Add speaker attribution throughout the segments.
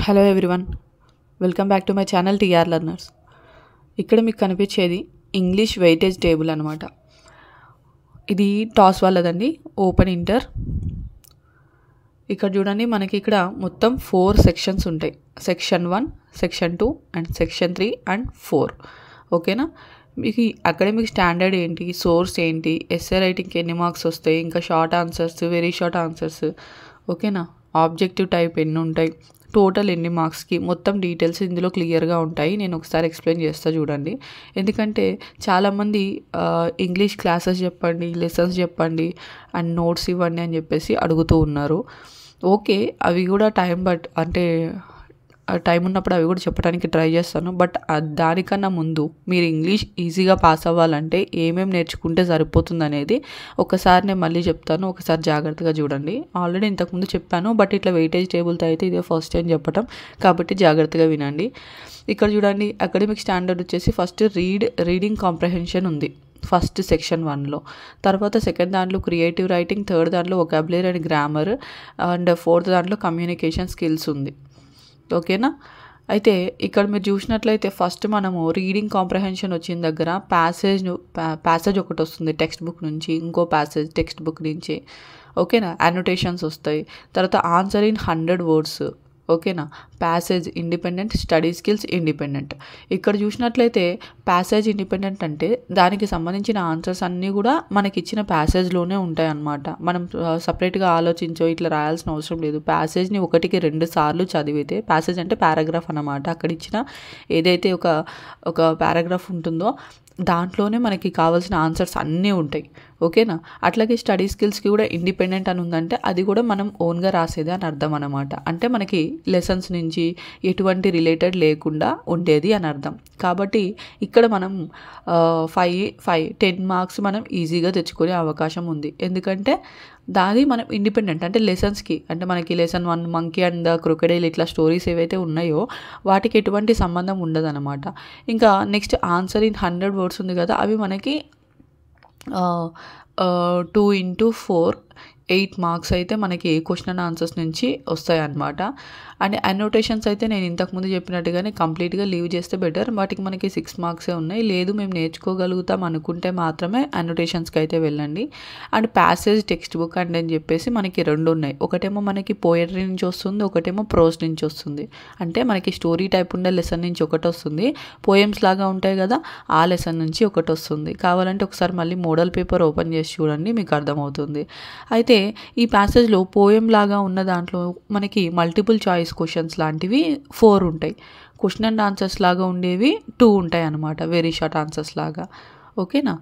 Speaker 1: Hello everyone, welcome back to my channel TR learners. ఇక్కడ మీకు కనిపించేది ఇంగ్లీష్ వెయిటేజ్ టేబుల్ అనమాట. ఇది టాస్ వాళ్ళదండి, ఓపెన్ ఇంటర్. ఇక్కడ చూడండి, మనకి ఇక్కడ మొత్తం 4 సెక్షన్స్ ఉంటాయి. Section 1, section 2 and section 3 and 4. ఓకేనా? మీకు అకాడమిక్ స్టాండర్డ్ ఏంటి, సోర్స్ ఏంటి, ఎస్ఏ రైటింగ్కి ఎన్ని మార్క్స్ వస్తాయి, ఇంకా short answers, very short answers, ఓకేనా, ఆబ్జెక్టివ్ టైప్ ఎన్ని ఉంటాయి, టోటల్ ఎన్ని మార్క్స్కి, మొత్తం డీటెయిల్స్ ఇందులో క్లియర్గా ఉంటాయి. నేను ఒకసారి ఎక్స్ప్లెయిన్ చేస్తా చూడండి. ఎందుకంటే చాలామంది ఇంగ్లీష్ క్లాసెస్ చెప్పండి, లెసన్స్ చెప్పండి అండ్ నోట్స్ ఇవ్వండి అని చెప్పేసి అడుగుతూ ఉన్నారు. ఓకే, అవి కూడా టైం ఉన్నప్పుడు అవి కూడా చెప్పడానికి ట్రై చేస్తాను. బట్ దానికన్నా ముందు మీరు ఇంగ్లీష్ ఈజీగా పాస్ అవ్వాలంటే ఏమేమి నేర్చుకుంటే సరిపోతుంది అనేది ఒకసారి నేను మళ్ళీ చెప్తాను. ఒకసారి జాగ్రత్తగా చూడండి. ఆల్రెడీ ఇంతకుముందు చెప్పాను, బట్ ఇట్లా వెయిటేజ్ టేబుల్తో అయితే ఇదే ఫస్ట్ టైం చెప్పటం, కాబట్టి జాగ్రత్తగా వినండి. ఇక్కడ చూడండి, అకాడమిక్ స్టాండర్డ్ వచ్చేసి ఫస్ట్ రీడింగ్ కాంప్రహెన్షన్ ఉంది ఫస్ట్ సెక్షన్ 1లో. తర్వాత సెకండ్ దాంట్లో క్రియేటివ్ రైటింగ్, థర్డ్ దాంట్లో vocabulary and grammar and fourth దాంట్లో కమ్యూనికేషన్ స్కిల్స్ ఉంది. ఓకేనా? అయితే ఇక్కడ మీరు చూసినట్లయితే ఫస్ట్ మనము రీడింగ్ కాంప్రహెన్షన్ వచ్చిన దగ్గర ప్యాసేజ్ ఒకటి వస్తుంది టెక్స్ట్ బుక్ నుంచి, ఇంకో ప్యాసేజ్ టెక్స్ట్ బుక్ నుంచి. ఓకేనా? అనోటేషన్స్ వస్తాయి. తర్వాత ఆన్సర్ ఇన్ 100 words. ఓకేనా? Passage independent, study skills independent. ఇక్కడ చూసినట్లయితే ప్యాసేజ్ ఇండిపెండెంట్ అంటే దానికి సంబంధించిన ఆన్సర్స్ అన్నీ కూడా మనకి ఇచ్చిన ప్యాసేజ్లోనే ఉంటాయి అన్నమాట. మనం సపరేట్గా ఆలోచించో ఇట్లా రాయాల్సిన అవసరం లేదు. ప్యాసేజ్ని 1కి 2 సార్లు చదివితే, ప్యాసేజ్ అంటే పారాగ్రాఫ్ అన్నమాట, అక్కడ ఇచ్చిన ఏదైతే ఒక పారాగ్రాఫ్ ఉంటుందో దాంట్లోనే మనకి కావాల్సిన ఆన్సర్స్ అన్నీ ఉంటాయి. ఓకేనా? అట్లాగే స్టడీ స్కిల్స్కి కూడా ఇండిపెండెంట్ అని ఉందంటే అది కూడా మనం ఓన్గా రాసేది అని అర్థం అనమాట. అంటే మనకి లెసన్స్ నుంచి ఎటువంటి రిలేటెడ్ లేకుండా ఉండేది అని అర్థం. కాబట్టి ఇక్కడ మనం 10 మార్క్స్ మనం ఈజీగా తెచ్చుకునే అవకాశం ఉంది. ఎందుకంటే దాది మనం ఇండిపెండెంట్ అంటే లెసన్స్కి, అంటే మనకి lesson 1 monkey and the crocodile ఇట్లా స్టోరీస్ ఏవైతే ఉన్నాయో వాటికి ఎటువంటి సంబంధం ఉండదన్నమాట. ఇంకా నెక్స్ట్ ఆన్సర్ ఇన్ 100 words ఉంది కదా, అవి మనకి 2 into 4 8 మార్క్స్ అయితే మనకి క్వశ్చన్ అండ్ ఆన్సర్స్ నుంచి వస్తాయి అన్నమాట. అండ్ అనోటేషన్స్ అయితే నేను ఇంతకుముందు చెప్పినట్టుగానే కంప్లీట్గా లీవ్ చేస్తే బెటర్. వాటికి మనకి 6 మార్క్సే ఉన్నాయి. లేదు మేము నేర్చుకోగలుగుతాం అనుకుంటే మాత్రమే అనోటేషన్స్కి అయితే వెళ్ళండి. And passage text book and అని చెప్పేసి మనకి 2 ఉన్నాయి. ఒకటేమో మనకి పోయట్రీ నుంచి వస్తుంది, ఒకటేమో ప్రోస్ నుంచి వస్తుంది. అంటే మనకి స్టోరీ టైప్ ఉండే లెసన్ నుంచి ఒకటి వస్తుంది, పోయమ్స్ లాగా ఉంటాయి కదా ఆ లెసన్ నుంచి ఒకటి వస్తుంది. కావాలంటే ఒకసారి మళ్ళీ మోడల్ పేపర్ ఓపెన్ చేసి చూడండి, మీకు అర్థమవుతుంది. అయితే ఈ ప్యాసేజ్లో పోయం లాగా ఉన్న దాంట్లో మనకి మల్టిపుల్ చాయిస్ క్వశ్చన్స్ లాంటివి 4 ఉంటాయి. క్వశ్చన్ అండ్ ఆన్సర్స్ లాగా ఉండేవి 2 ఉంటాయి అన్నమాట, వెరీ షార్ట్ ఆన్సర్స్ లాగా. ఓకేనా?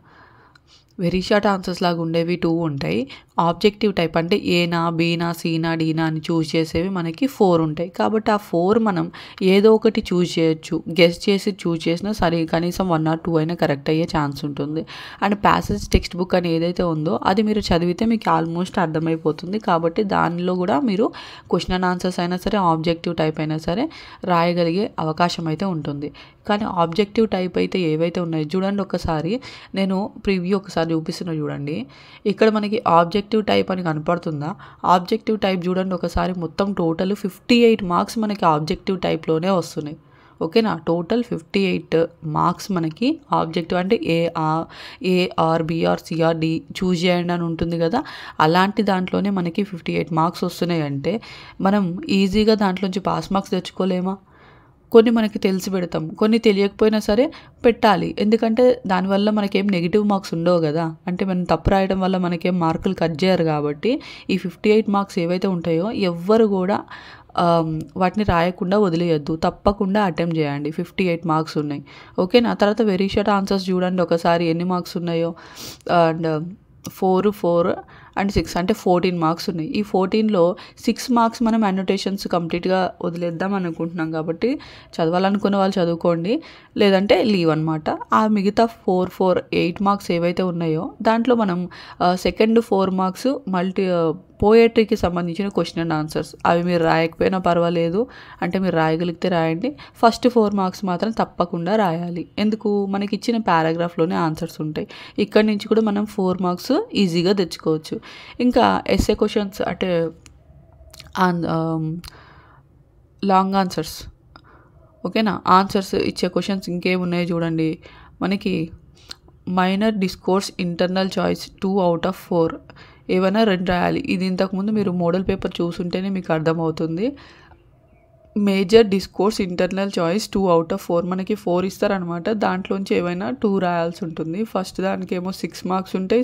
Speaker 1: వెరీ షార్ట్ ఆన్సర్స్ లాగా ఉండేవి 2 ఉంటాయి. ఆబ్జెక్టివ్ టైప్ అంటే ఏనా, బీనా, సీనా, డీనా అని చూస్ చేసేవి మనకి 4 ఉంటాయి. కాబట్టి ఆ 4 మనం ఏదో ఒకటి చూస్ చేయొచ్చు. గెస్ చేసి చూస్ చేసినా సరే కనీసం 1 or 2 అయినా కరెక్ట్ అయ్యే ఛాన్స్ ఉంటుంది. అండ్ ప్యాసేజ్ టెక్స్ట్ బుక్ అని ఏదైతే ఉందో అది మీరు చదివితే మీకు ఆల్మోస్ట్ అర్థమైపోతుంది. కాబట్టి దానిలో కూడా మీరు క్వశ్చన్ అండ్ ఆన్సర్స్ అయినా సరే, ఆబ్జెక్టివ్ టైప్ అయినా సరే రాయగలిగే అవకాశం అయితే ఉంటుంది. కానీ ఆబ్జెక్టివ్ టైప్ అయితే ఏవైతే ఉన్నాయో చూడండి, ఒకసారి నేను ప్రివ్యూ ఒకసారి చూపిస్తున్నా చూడండి. ఇక్కడ మనకి ఆబ్జెక్టివ్ టైప్ అని కనపడుతుందా? ఆబ్జెక్టివ్ టైప్ చూడండి ఒకసారి, మొత్తం టోటల్ 58 మార్క్స్ మనకి ఆబ్జెక్టివ్ టైప్లోనే వస్తున్నాయి. ఓకేనా? టోటల్ 58 మార్క్స్ మనకి ఆబ్జెక్టివ్ అంటే A or B or C or D choose చేయండి అని ఉంటుంది కదా, అలాంటి దాంట్లోనే మనకి 58 మార్క్స్ వస్తున్నాయి. అంటే మనం ఈజీగా దాంట్లోంచి పాస్ మార్క్స్ తెచ్చుకోలేమా? కొన్ని మనకి తెలిసి పెడతాం, కొన్ని తెలియకపోయినా సరే పెట్టాలి. ఎందుకంటే దానివల్ల మనకేం నెగిటివ్ మార్క్స్ ఉండవు కదా, అంటే మనం తప్పు రాయడం వల్ల మనకేం మార్కులు కట్ చేయరు. కాబట్టి ఈ 58 మార్క్స్ ఏవైతే ఉంటాయో ఎవ్వరు కూడా వాటిని రాయకుండా వదిలేయద్దు, తప్పకుండా అటెంప్ట్ చేయండి. 58 మార్క్స్ ఉన్నాయి. ఓకేనా? తర్వాత వెరీ షార్ట్ ఆన్సర్స్ చూడండి ఒకసారి ఎన్ని మార్క్స్ ఉన్నాయో. అండ్ 4 అండ్ 6 అంటే 14 మార్క్స్ ఉన్నాయి. ఈ 14లో 6 మార్క్స్ మనం అనోటేషన్స్ కంప్లీట్గా వదిలేద్దాం అనుకుంటున్నాం. కాబట్టి చదవాలనుకున్న వాళ్ళు చదువుకోండి, లేదంటే లీవ్ అనమాట. ఆ మిగతా 8 మార్క్స్ ఏవైతే ఉన్నాయో దాంట్లో మనం సెకండ్ 4 మార్క్స్ పోయట్రీకి సంబంధించిన క్వశ్చన్ అండ్ ఆన్సర్స్ అవి మీరు రాయకపోయినా పర్వాలేదు, అంటే మీరు రాయగలిగితే రాయండి. ఫస్ట్ 4 మార్క్స్ మాత్రం తప్పకుండా రాయాలి. ఎందుకు? మనకి ఇచ్చిన పారాగ్రాఫ్లోనే ఆన్సర్స్ ఉంటాయి. ఇక్కడి నుంచి కూడా మనం 4 మార్క్స్ ఈజీగా తెచ్చుకోవచ్చు. ఇంకా ఎస్ఏ క్వశ్చన్స్ అంటే లాంగ్ ఆన్సర్స్. ఓకేనా, ఆన్సర్స్ ఇచ్చే క్వశ్చన్స్ ఇంకేమున్నాయో చూడండి. మనకి minor discourse internal choice 2 out of 4 ఏవైనా 2 రాయాలి. ఇది ఇంతకుముందు మీరు మోడల్ పేపర్ చూసుంటేనే మీకు అర్థమవుతుంది. Major discourse internal choice 2 out of 4 మనకి 4 ఇస్తారనమాట. దాంట్లోంచి ఏవైనా 2 రాయాల్సి ఉంటుంది. ఫస్ట్ దానికేమో 6 మార్క్స్ ఉంటాయి.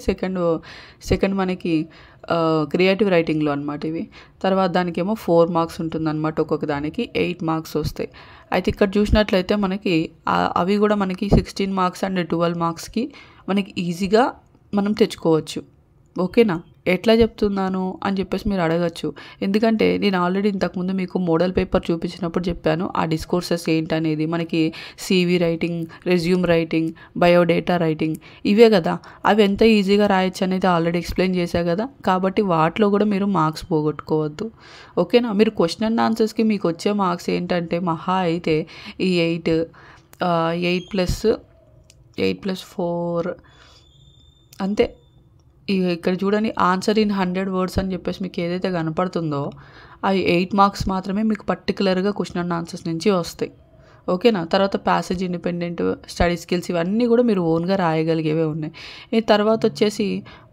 Speaker 1: సెకండ్ మనకి క్రియేటివ్ రైటింగ్లో అనమాట ఇవి. తర్వాత దానికేమో 4 మార్క్స్ ఉంటుందన్నమాట. ఒక్కొక్క దానికి 8 మార్క్స్ వస్తాయి. అయితే ఇక్కడ చూసినట్లయితే మనకి అవి కూడా మనకి 16 మార్క్స్ అండ్ 12 మార్క్స్కి మనకి ఈజీగా మనం తెచ్చుకోవచ్చు. ఓకేనా, ఎట్లా చెప్తున్నాను అని చెప్పేసి మీరు అడగచ్చు. ఎందుకంటే నేను ఆల్రెడీ ఇంతకుముందు మీకు మోడల్ పేపర్ చూపించినప్పుడు చెప్పాను ఆ డిస్కోర్సెస్ ఏంటనేది. మనకి CV writing, resume writing, biodata writing ఇవే కదా. అవి ఎంత ఈజీగా రాయొచ్చు అనేది ఆల్రెడీ ఎక్స్ప్లెయిన్ చేశా కదా. కాబట్టి వాటిలో కూడా మీరు మార్క్స్ పోగొట్టుకోవద్దు. ఓకేనా, మీరు క్వశ్చన్ అండ్ ఆన్సర్స్కి మీకు వచ్చే మార్క్స్ ఏంటంటే మహా అయితే ఈ 8 + 4 అంతే. ఇక్కడ చూడండి, ఆన్సర్ ఇన్ 100 words అని చెప్పేసి మీకు ఏదైతే కనపడుతుందో అవి 8 మార్క్స్ మాత్రమే మీకు పర్టికులర్గా క్వశ్చన్ అండ్ ఆన్సర్స్ నుంచి వస్తాయి. ఓకేనా, తర్వాత ప్యాసేజ్ ఇండిపెండెంట్, స్టడీ స్కిల్స్ ఇవన్నీ కూడా మీరు ఓన్గా రాయగలిగేవే ఉన్నాయి. ఈ తర్వాత వచ్చేసి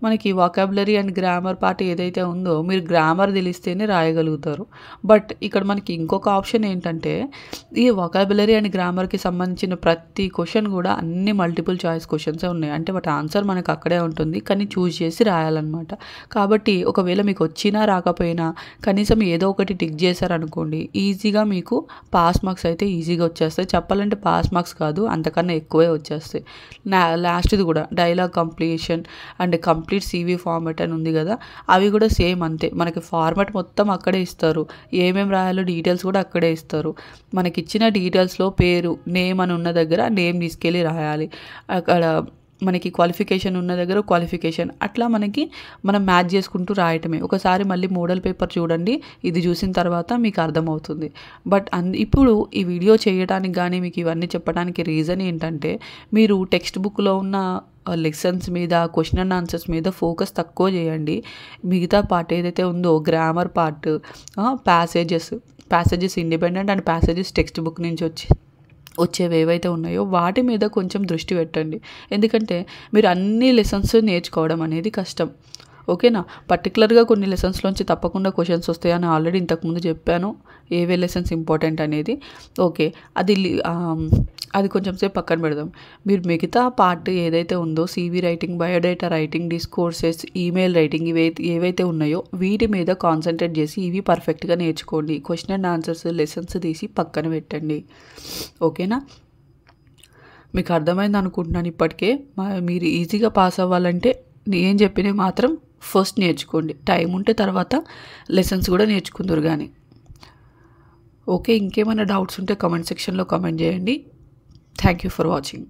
Speaker 1: మనకి వొకాబులరీ అండ్ గ్రామర్ పార్ట్ ఏదైతే ఉందో మీరు గ్రామర్ తెలిస్తేనే రాయగలుగుతారు. బట్ ఇక్కడ మనకి ఇంకొక ఆప్షన్ ఏంటంటే ఈ వొకాబులరీ అండ్ గ్రామర్కి సంబంధించిన ప్రతి క్వశ్చన్ కూడా అన్ని మల్టిపుల్ చాయిస్ క్వశ్చన్సే ఉన్నాయి. అంటే వాటి ఆన్సర్ మనకు అక్కడే ఉంటుంది, కానీ చూస్ చేసి రాయాలన్నమాట. కాబట్టి ఒకవేళ మీకు వచ్చినా రాకపోయినా కనీసం ఏదో ఒకటి టిక్ చేశారనుకోండి, ఈజీగా మీకు పాస్ మార్క్స్ అయితే ఈజీగా వచ్చేస్తాయి. చెప్పాలంటే పాస్ మార్క్స్ కాదు, అంతకన్నా ఎక్కువే వచ్చేస్తాయి. లాస్ట్ది కూడా dialogue completion and complete CV format అని ఉంది కదా, అవి కూడా సేమ్ అంతే. మనకి ఫార్మాట్ మొత్తం అక్కడే ఇస్తారు, ఏమేమి రాయాలో డీటెయిల్స్ కూడా అక్కడే ఇస్తారు. మనకి ఇచ్చిన డీటెయిల్స్లో పేరు, నేమ్ అని ఉన్న దగ్గర నేమ్ తీసుకెళ్ళి రాయాలి. అక్కడ మనకి క్వాలిఫికేషన్ ఉన్న దగ్గర క్వాలిఫికేషన్, అట్లా మనం మ్యాచ్ చేసుకుంటూ రాయటమే. ఒకసారి మళ్ళీ మోడల్ పేపర్ చూడండి, ఇది చూసిన తర్వాత మీకు అర్థమవుతుంది. బట్ ఇప్పుడు ఈ వీడియో చేయడానికి కానీ మీకు ఇవన్నీ చెప్పడానికి రీజన్ ఏంటంటే మీరు టెక్స్ట్ బుక్లో ఉన్న లెసన్స్ మీద, క్వశ్చన్ అండ్ ఆన్సర్స్ మీద ఫోకస్ తక్కువ చేయండి. మిగతా పార్ట్ ఏదైతే ఉందో grammar part, passages independent and passages text book నుంచి వచ్చేవి ఏవైతే ఉన్నాయో వాటి మీద కొంచెం దృష్టి పెట్టండి. ఎందుకంటే మీరు అన్ని లెసన్స్ నేర్చుకోవడం అనేది కష్టం. ఓకేనా, పర్టికులర్గా కొన్ని లెసన్స్లోంచి తప్పకుండా క్వశ్చన్స్ వస్తాయని ఆల్రెడీ ఇంతకుముందు చెప్పాను, ఏవే లెసన్స్ ఇంపార్టెంట్ అనేది. ఓకే, అది కొంచెం సేపు పక్కన పెడదాం. మీరు మిగతా పార్ట్ ఏదైతే ఉందో CV writing, biodata writing, discourses, email writing ఏవైతే ఉన్నాయో వీటి మీద కాన్సన్ట్రేట్ చేసి ఇవి పర్ఫెక్ట్గా నేర్చుకోండి. క్వశ్చన్ అండ్ ఆన్సర్స్ లెసన్స్ తీసి పక్కన పెట్టండి. ఓకేనా, మీకు అర్థమైంది అనుకుంటున్నాను ఇప్పటికే. మీరు ఈజీగా పాస్ అవ్వాలంటే నేను చెప్పినవి మాత్రం ఫస్ట్ నేర్చుకోండి. టైం ఉంటే తర్వాత లెసన్స్ కూడా నేర్చుకుందరు కానీ. ఓకే, ఇంకేమైనా డౌట్స్ ఉంటే కామెంట్ సెక్షన్లో కామెంట్ చేయండి. Thank you for watching.